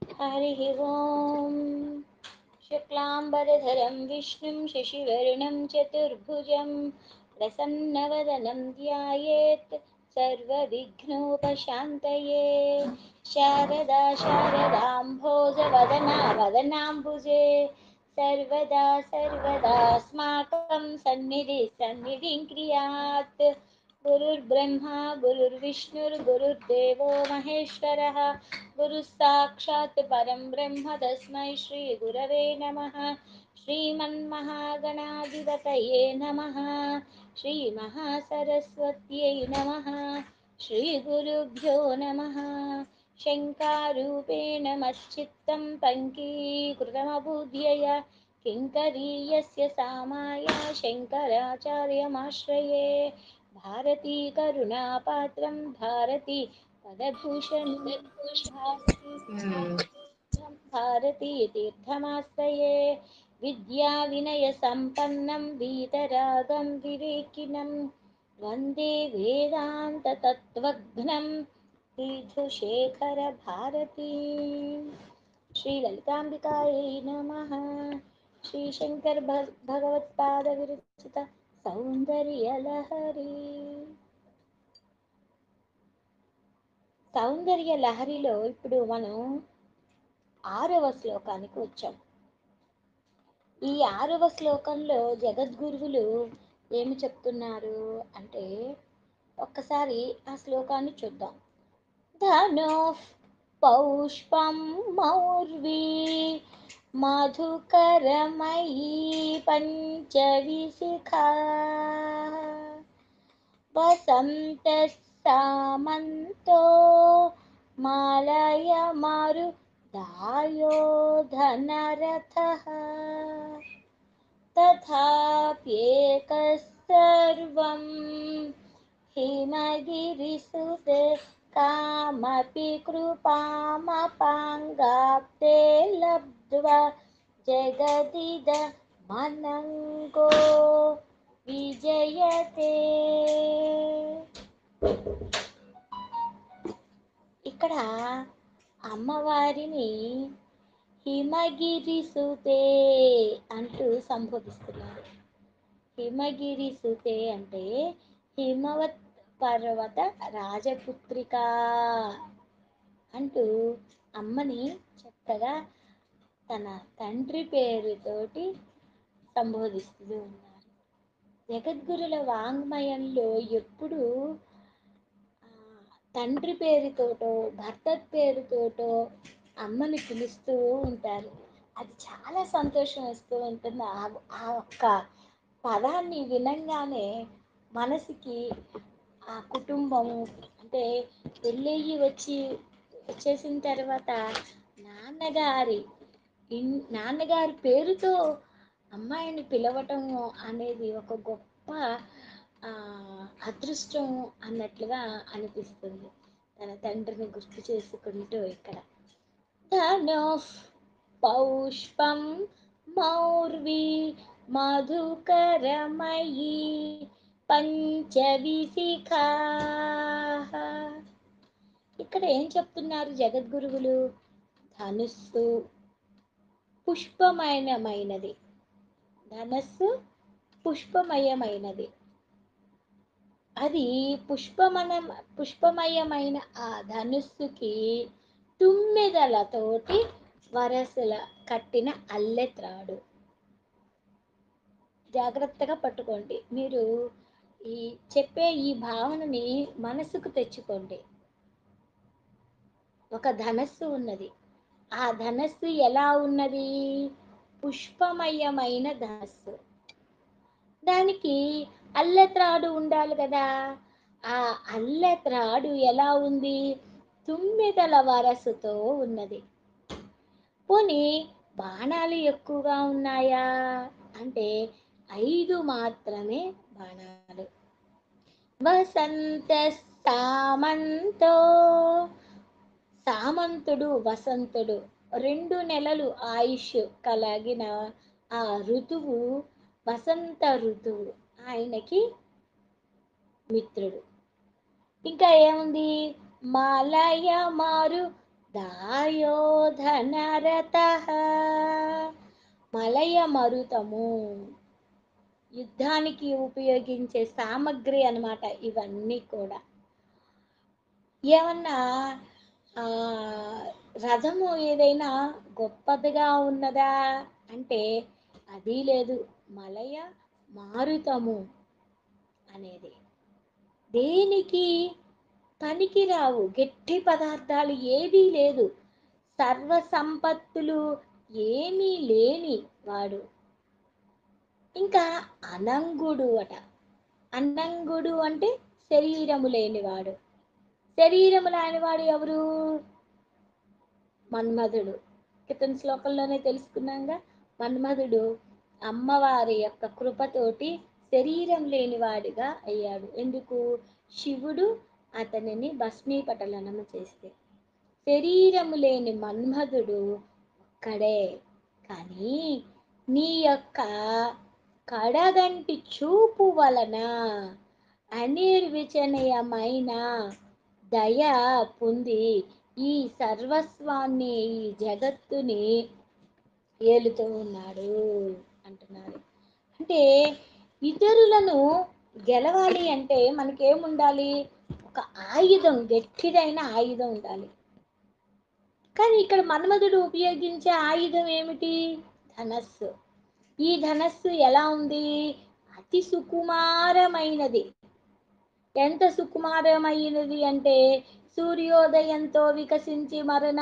हरिः ओम्। शुक्लाम्बरधरं विष्णुं शशिवर्णं चतुर्भुजं प्रसन्नवदनं ध्यायेत् सर्वविघ्नोपशान्तये। शारदा शारदाम्भोजवदना वदनाम्बुजे सर्वदा सर्वदास्माकं सन्निधिं क्रियात्। गुरुर्ब्रह्मा गुरुर्विष्णुर्गुरुर्देवो महेश्वरः गुरुः साक्षात् परं ब्रह्म तस्मै श्रीगुरवे नमः। श्रीमन्महागणाधिपतये नमः। श्रीमहासरस्वत्यै नमः। श्रीगुरुभ्यो नमः। शङ्कारूपेण मच्चित्तं पङ्कीकृतमबुध्यय किङ्करीयस्य सामाया शङ्कराचार्यमाश्रये। भारती करुणापात्रं भारती पदभूषणं भारतीतीर्थमाश्रये। विद्याविनयसम्पन्नं वीतरागं विवेकिनं वन्दे वेदान्ततत्त्वज्ञं विधुशेखरभारतीम्। श्रीललिताम्बिकायै नमः। श्रीशङ्कर भगवत्पादविरचित సౌందర్యలహరి. సౌందర్య లహరిలో ఇప్పుడు మనం 6వ శ్లోకానికి వచ్చాం. ఈ 6వ శ్లోకంలో జగద్గురువులు ఏమి చెప్తున్నారు అంటే ఒక్కసారి ఆ శ్లోకాన్ని చూద్దాం. ధనో పౌష్పం మౌర్వీ మధుకరమయీ పంచవిశిఖా వసంతస్సామంతో మాలయమరుదాయో ధనరథః తథాప్యేకः సర్వం హిమగిరిసుతే కామపి కృపామపాంగాప్తే లబ్ధ్వా జగదిదమనంగో విజయతే. ఇక్కడ అమ్మవారిని హిమగిరిసుతే అంటూ సంబోధిస్తున్నారు. హిమగిరిసుతే అంటే హిమవత్ పర్వత రాజపుత్రిక అంటూ అమ్మని చక్కగా తన తండ్రి పేరుతోటి సంబోధిస్తూ ఉన్నారు. జగద్గురుల వాంగ్మయంలో ఎప్పుడు తండ్రి పేరుతోటో భర్త పేరుతోటో అమ్మని పిలుస్తూ ఉంటారు. అది చాలా సంతోషం వస్తూ ఉంటుంది. ఆ ఒక్క పదాన్ని వినంగానే మనసుకి ఆ కుటుంబము అంటే పెళ్ళయ్యి వచ్చేసిన తర్వాత నాన్నగారి పేరుతో అమ్మాయిని పిలవటం అనేది ఒక గొప్ప అదృష్టం అన్నట్లుగా అనిపిస్తుంది. తన తండ్రిని గుర్తు చేసుకుంటూ ఇక్కడ ధనో పౌష్పం మౌర్వీ మధుకరమయీ పంచవిశిఖా. ఇక్కడ ఏం చెప్తున్నారు జగద్గురువులు? ధనుస్సు పుష్పమయమైనది. ధనస్సు పుష్పమయమైనది. అది పుష్పమయమైన ఆ ధనుస్సుకి తుమ్మెదలతోటి వరసల కట్టిన అల్లెత్రాడు. జాగ్రత్తగా పట్టుకోండి. మీరు ఈ చెప్పే ఈ భావనని మనసుకు తెచ్చుకోండి. ఒక ధనస్సు ఉన్నది. ఆ ధనస్సు ఎలా ఉన్నది? పుష్పమయమైన ధనస్సు. దానికి అల్లెత్రాడు ఉండాలి కదా. ఆ అల్లెత్రాడు ఎలా ఉంది? తుమ్మెదల వరసతో ఉన్నది. పోనీ బాణాలు ఎక్కువగా ఉన్నాయా అంటే 5 మాత్రమే బాణాలు. వసంత సామంతో, సామంతుడు వసంతుడు 2 నెలలు ఆయుష్ కలిగిన ఆ ఋతువు వసంత ఋతువు ఆయనకి మిత్రుడు. ఇంకా ఏముంది? మాలయ మారు దాయోధనరతః. మలయ మరుతము యుద్ధానికి ఉపయోగించే సామగ్రి అన్నమాట ఇవన్నీ కూడా. ఏమన్నా ఆ రథము ఏదైనా గొప్పదిగా ఉన్నదా అంటే అది లేదు. మలయ మారుతము అనేది దేనికి పనికిరావు గట్టి పదార్థాలు ఏదీ లేదు. సర్వ సంపత్తులు ఏమీ లేని వాడు. ఇంకా అనంగుడు అట. అనంగుడు అంటే శరీరము లేనివాడు. శరీరము లేనివాడు ఎవరు? మన్మధుడు. క్రితం శ్లోకంలోనే తెలుసుకున్నాంగా. మన్మధుడు అమ్మవారి యొక్క కృపతోటి శరీరం లేనివాడిగా అయ్యాడు. ఎందుకు? శివుడు అతనిని భస్మీపటలనము చేస్తే. శరీరము లేని మన్మధుడు ఒక్కడే. కానీ నీ యొక్క కడగంటి చూపు వలన అనిర్వచనీయమైన దయ పొంది ఈ సర్వస్వాన్ని ఈ జగత్తుని ఏలుతూ ఉన్నాడు అంటున్నారు. అంటే ఇతరులను గెలవాలి అంటే మనకేముండాలి? ఒక ఆయుధం, గట్టిదైన ఆయుధం ఉండాలి. కానీ ఇక్కడ మన్మధుడు ఉపయోగించే ఆయుధం ఏమిటి? ధనస్సు. ఈ ధనస్సు ఎలా ఉంది? అతి సుకుమారమైనది. ఎంత సుకుమారమైనది అంటే సూర్యోదయంతో వికసించి మరణ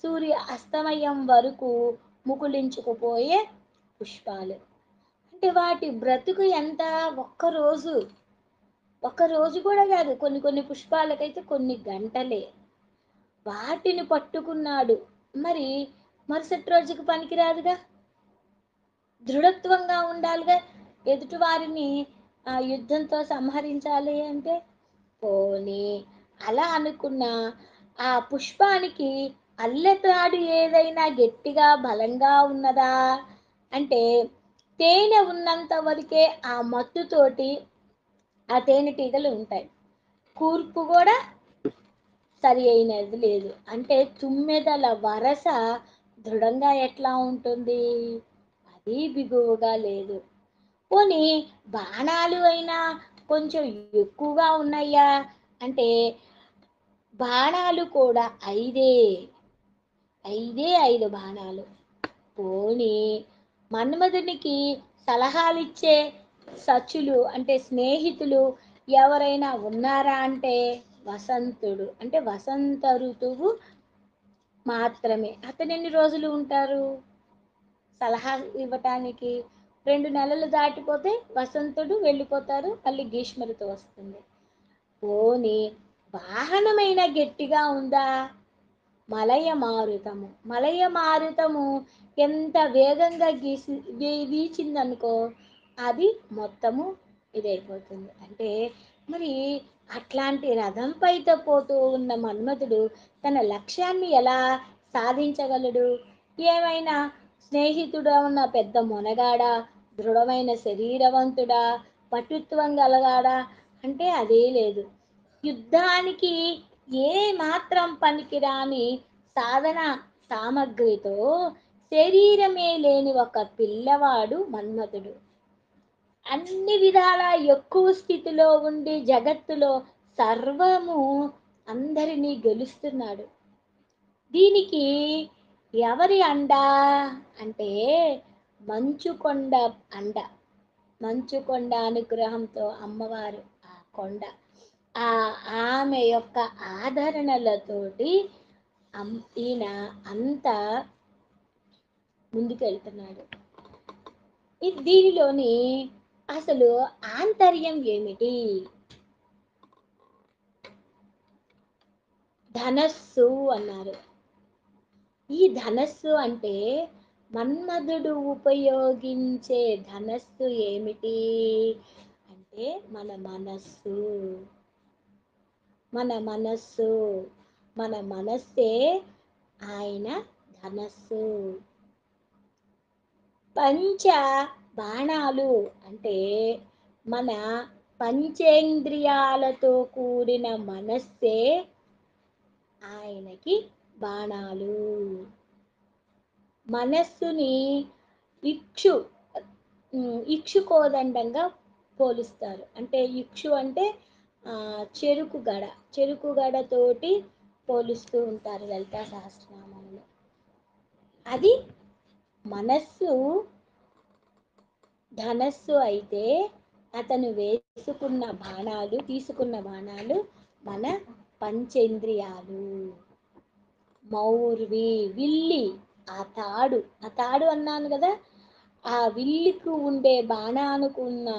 సూర్య అస్తమయం వరకు ముకుళించుకుపోయే పుష్పాలు. అంటే వాటి బ్రతుకు ఎంత? ఒక్కరోజు. ఒక్కరోజు కూడా కాదు. కొన్ని కొన్ని పుష్పాలకైతే కొన్ని గంటలే. వాటిని పట్టుకున్నాడు. మరి మరుసటి రోజుకి పనికిరాదుగా. దృఢత్వంగా ఉండాలిగా. ఎదుటి వారిని యుద్ధంతో సంహరించాలి అంటే పోనీ అలా అనుకున్న ఆ పుష్పానికి అల్లెతాడు ఏదైనా గట్టిగా బలంగా ఉన్నదా అంటే తేనె ఉన్నంత వరకే ఆ మత్తుతోటి ఆ తేనెటీగలు ఉంటాయి. కూర్పు కూడా సరి అయినది లేదు. అంటే తుమ్మెదల వరస దృఢంగా ఎట్లా ఉంటుంది? అది బిగువుగా లేదు. పోనీ బాణాలు అయినా కొంచెం ఎక్కువగా ఉన్నాయా అంటే బాణాలు కూడా ఐదు బాణాలు. పోనీ మన్మధునికి సలహాలిచ్చే సచులు అంటే స్నేహితులు ఎవరైనా ఉన్నారా అంటే వసంతుడు. అంటే వసంత ఋతువు మాత్రమే. అతను ఎన్ని రోజులు ఉంటారు సలహా ఇవ్వటానికి? 2 నెలలు దాటిపోతే వసంతుడు వెళ్ళిపోతారు. మళ్ళీ గ్రీష్మ ఋతువు వస్తుంది. పోనీ వాహనమైన గట్టిగా ఉందా? మలయ మారుతము. మలయ మారుతము ఎంత వేగంగా వీచిందనుకో అది మొత్తము ఇదైపోతుంది. అంటే మరి అట్లాంటి రథం పైతో పోతూ ఉన్న మన్మధుడు తన లక్ష్యాన్ని ఎలా సాధించగలడు? ఏమైనా స్నేహితుడా ఉన్న పెద్ద మొనగాడా, దృఢమైన శరీరవంతుడా, పటుత్వం గలగాడా అంటే అదే లేదు. యుద్ధానికి ఏ మాత్రం పనికిరాని సాధన సామగ్రితో శరీరమే లేని ఒక పిల్లవాడు మన్మథుడు. అన్ని విధాల ఎక్కువ స్థితిలో ఉండి జగత్తులో సర్వము అందరినీ గెలుస్తున్నాడు. దీనికి ఎవరి అండ అంటే మంచుకొండ అండ. మంచుకొండ అనుగ్రహంతో అమ్మవారు ఆ కొండ ఆ ఆమె యొక్క ఆదరణలతోటి ఈయన అంత ముందుకెళ్తున్నాడు. దీనిలోని అసలు ఆంతర్యం ఏమిటి? ధనస్సు అన్నారు. ఈ ధనస్సు అంటే మన్మధుడు ఉపయోగించే ధనస్సు ఏమిటి అంటే మన మనస్సు. మన మనస్సు. మన మనస్సే ఆయన ధనస్సు. పంచ బాణాలు అంటే మన పంచేంద్రియాలతో కూడిన మనస్సే ఆయనకి బాణాలు. మనస్సుని ఇక్షు ఇక్షుకోదండంగా పోలుస్తారు. అంటే ఇక్షు అంటే చెరుకు గడ. చెరుకు గడతోటి పోలుస్తూ ఉంటారు లలితా సహస్రనామంలో. అది మనస్సు ధనస్సు అయితే అతను తీసుకున్న బాణాలు మన పంచేంద్రియాలు. మౌర్వి విల్లి, ఆ తాడు అన్నాను కదా, ఆ విల్లుకు ఉండే బాణానుకున్న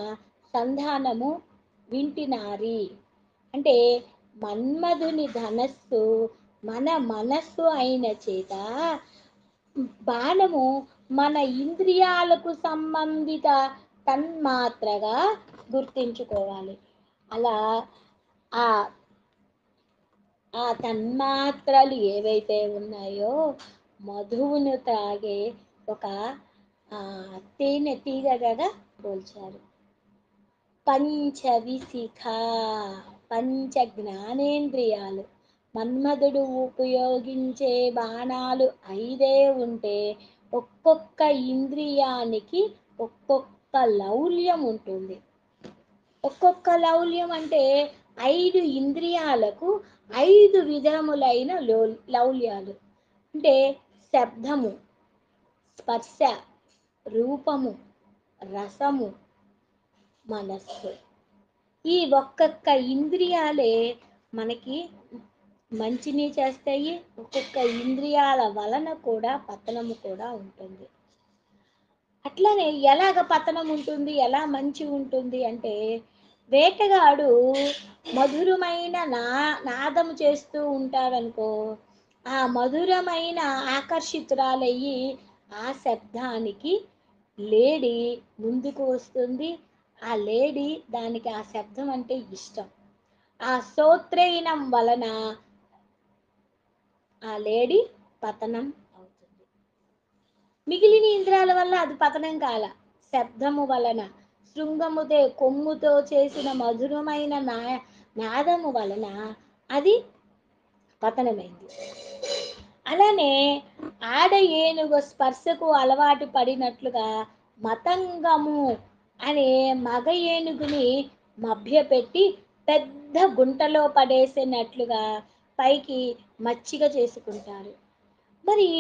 సంధానము వింటినారి. అంటే మన్మధుని ధనస్సు మన మనస్సు అయిన చేత బాణము మన ఇంద్రియాలకు సంబంధిత తన్మాత్రగా గుర్తించుకోవాలి. అలా ఆ ఆ తన్మాత్రలు ఏవైతే ఉన్నాయో మధువును త్రాగే ఒక తేనె తీగగా పోల్చారు. పంచవిశిఖ, పంచ జ్ఞానేంద్రియాలు. మన్మధుడు ఉపయోగించే బాణాలు 5 ఉంటే ఒక్కొక్క ఇంద్రియానికి ఒక్కొక్క లౌల్యం ఉంటుంది. ఒక్కొక్క లౌల్యం అంటే 5 ఇంద్రియాలకు 5 విధములైన లౌల్యాలు. అంటే శబ్దము, స్పర్శ, రూపము, రసము, మనస్సు. ఈ ఒక్కొక్క ఇంద్రియాలే మనకి మంచిని చేస్తాయి. ఒక్కొక్క ఇంద్రియాల వలన కూడా పతనము కూడా ఉంటుంది. అట్లనే ఎలాగ పతనం ఉంటుంది, ఎలా మంచి ఉంటుంది అంటే, వేటగాడు మధురమైన నాదము చేస్తూ ఉంటాడనుకో, ఆ మధురమైన ఆకర్షితురాలయ్యి ఆ శబ్దానికి లేడీ ముందుకు వస్తుంది. ఆ లేడీ దానికి ఆ శబ్దం అంటే ఇష్టం. ఆ శ్రోత్రయనం వలన ఆ లేడీ పతనం అవుతుంది. మిగిలిన ఇంద్రియాల వల్ల అది పతనం కాల. శబ్దము వలన, శృంగముదే కొమ్ముతో చేసిన మధురమైన నాదము వలన అది పతనమైంది. అలానే ఆడ ఏనుగు స్పర్శకు అలవాటు పడినట్లుగా మతంగము అనే మగ ఏనుగుని మభ్యపెట్టి పెద్ద గుంటలో పడేసినట్లుగా పైకి మచ్చిక చేసుకుంటారు. మరి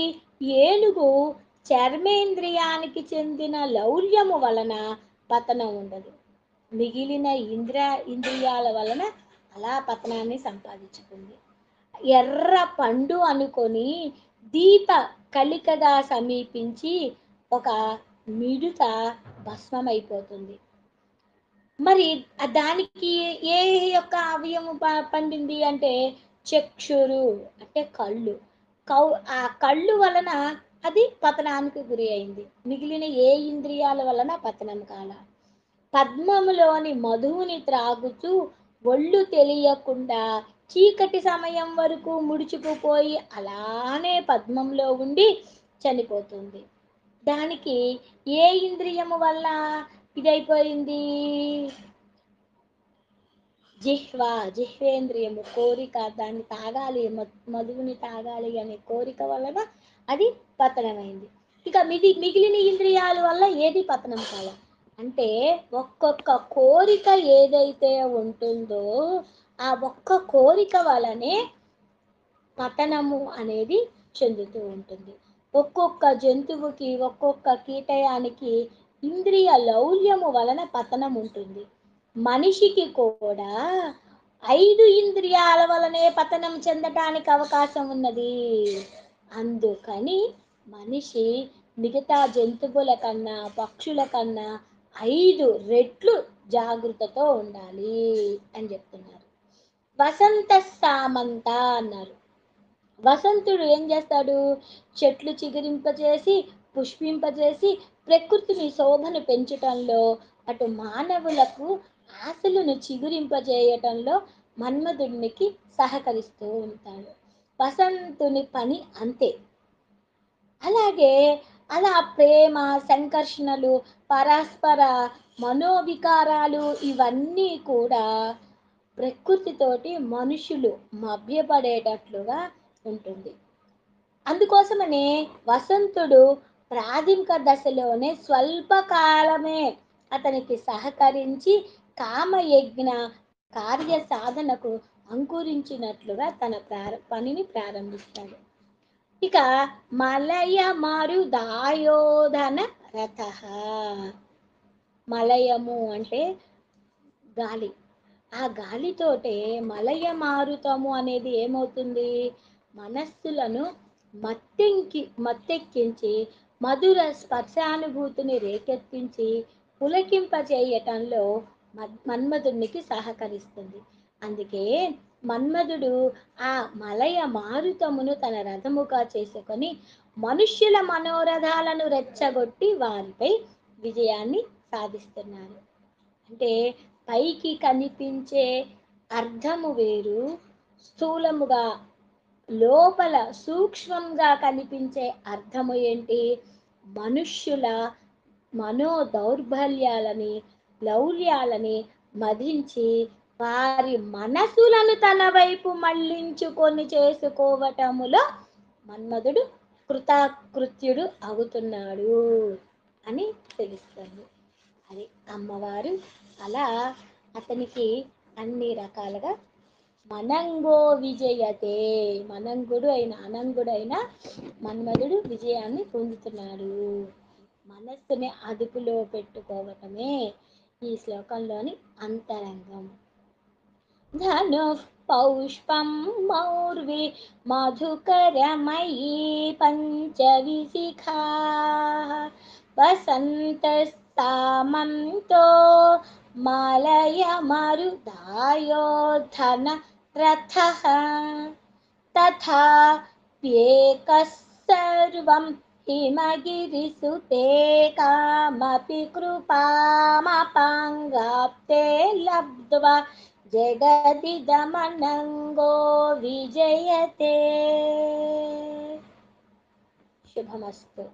ఏనుగు చర్మేంద్రియానికి చెందిన లౌల్యము వలన పతనం ఉండదు. మిగిలిన ఇంద్రియాల వలన అలా పతనాన్ని సంపాదించుకుంది. ఎర్ర పండు అనుకొని దీప కలికగా సమీపించి ఒక మిడుత భస్మమైపోతుంది. మరి దానికి ఏ యొక్క అవయము పండింది అంటే చక్షురు, అంటే కళ్ళు. కౌ ఆ కళ్ళు వలన అది పతనానికి గురి అయింది. మిగిలిన ఏ ఇంద్రియాల వలన పతనం కాల. పద్మములోని మధువుని త్రాగుతూ ఒళ్ళు తెలియకుండా చీకటి సమయం వరకు ముడుచుకుపోయి అలానే పద్మంలో ఉండి చనిపోతుంది. దానికి ఏ ఇంద్రియము వల్ల ఇదైపోయింది? జిహ్వేంద్రియము, కోరిక, దాన్ని తాగాలి, మధువుని తాగాలి అనే కోరిక వలన అది పతనమైంది. ఇక మిగిలిన ఇంద్రియాల వల్ల ఏది పతనం కాల. అంటే ఒక్కొక్క కోరిక ఏదైతే ఉంటుందో ఆ ఒక్క కోరిక వలనే పతనము అనేది చెందుతూ ఉంటుంది. ఒక్కొక్క జంతువుకి, ఒక్కొక్క కీటయానికి ఇంద్రియ లౌల్యము వలన పతనం ఉంటుంది. మనిషికి కూడా 5 ఇంద్రియాల వలనే పతనం చెందటానికి అవకాశం ఉన్నది. అందుకని మనిషి మిగతా జంతువుల కన్నా, పక్షుల కన్నా 5 రెట్లు జాగ్రత్తతో ఉండాలి అని చెప్తున్నారు. వసంత సామంత అన్నారు. వసంతుడు ఏం చేస్తాడు? చెట్లు చిగురింపజేసి, పుష్పింపజేసి, ప్రకృతిని శోభను పెంచటంలో, అటు మానవులకు ఆశలను చిగురింపజేయటంలో మన్మధునికి సహకరిస్తూ ఉంటాడు. వసంతుని పని అంతే. అలాగే అలా ప్రేమ, సంకర్షణలు, పరస్పర మనోవికారాలు ఇవన్నీ కూడా ప్రకృతితోటి మనుషులు మభ్యపడేటట్లుగా ఉంటుంది. అందుకోసమనే వసంతుడు ప్రాథమిక దశలోనే స్వల్పకాలమే అతనికి సహకరించి కామయజ్ఞ కార్య సాధనకు అంకురించినట్లుగా తన పనిని ప్రారంభిస్తాడు. ఇక మలయ మరుదాయోధన రథ. మలయము అంటే గాలి. ఆ గాలితోటే మలయ మారుతము అనేది ఏమవుతుంది? మనస్సులను మత్తెక్కించి మధుర స్పర్శానుభూతిని రేకెత్తించి పులకింపజేయటంలో మన్మధునికి సహకరిస్తుంది. అందుకే మన్మధుడు ఆ మలయ మారుతమును తన రథముగా చేసుకొని మనుష్యుల మనోరథాలను రెచ్చగొట్టి వారిపై విజయాన్ని సాధిస్తున్నారు. అంటే పైకి కనిపించే అర్థము వేరు, స్థూలముగా లోపల సూక్ష్మంగా కనిపించే అర్థము ఏంటి? మనుష్యుల మనో దౌర్బల్యాలని, లౌల్యాలని మదించి వారి మనసులను తన వైపు మళ్ళించుకొని చేసుకోవటములో మన్మధుడు కృతాకృత్యుడు అవుతున్నాడు అని తెలుస్తుంది. అది అమ్మవారు అలా అతనికి అన్ని రకాలుగా మనంగో విజయతే, అనంగుడైన మన్మధుడు విజయాన్ని పొందుతున్నాడు. మనస్సుని అదుపులో పెట్టుకోవటమే ఈ శ్లోకంలోని అంతరంగం. ధనుః పౌష్పం మౌర్వి మధుకరమయీ పంచవిశిఖా వసంతస్తామంతో మలయ మరుదాయోధన రథః తథా ప్యేకః సర్వం హిమగిరిసుతే కామపి కృపామపాంగాప్తే లబ్ధ్వా జగదిదమనంగో విజయతే. శుభమస్తు.